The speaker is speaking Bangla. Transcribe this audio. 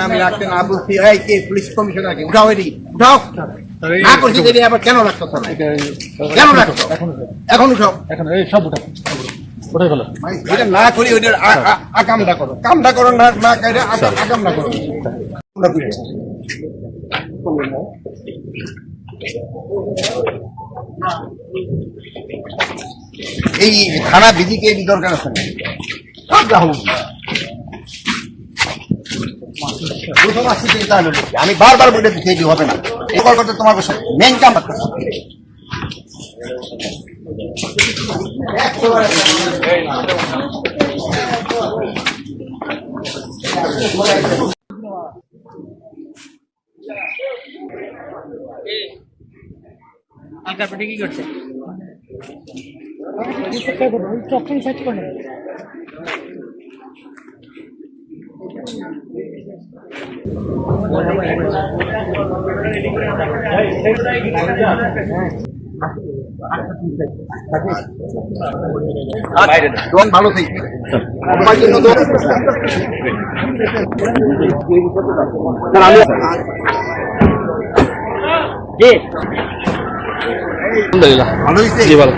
আমি রাখতে না বলছি, এই কে পুলিশ কমিশনার কে উঠাও, এটি উঠাও না করছি, যদি আবার কেন রাখছো, কেন রাখছো? এখন উঠাও, এখন এই সব উঠাও, ওটাই ভালো। এটা না করি ওইটার আকামটা করো, কামটা করো না, না কাইরা আকামটা করো। এই থানা বিধিকে এই দরকার আছে না, আমি বারবার বলে দিচ্ছি এটি হবে না, এই করতে তোমার মেন কাম কি করছে? ভালো থাকবে। আলহামদুলিল্লাহ, ভালো হয়েছে। জি ভালো।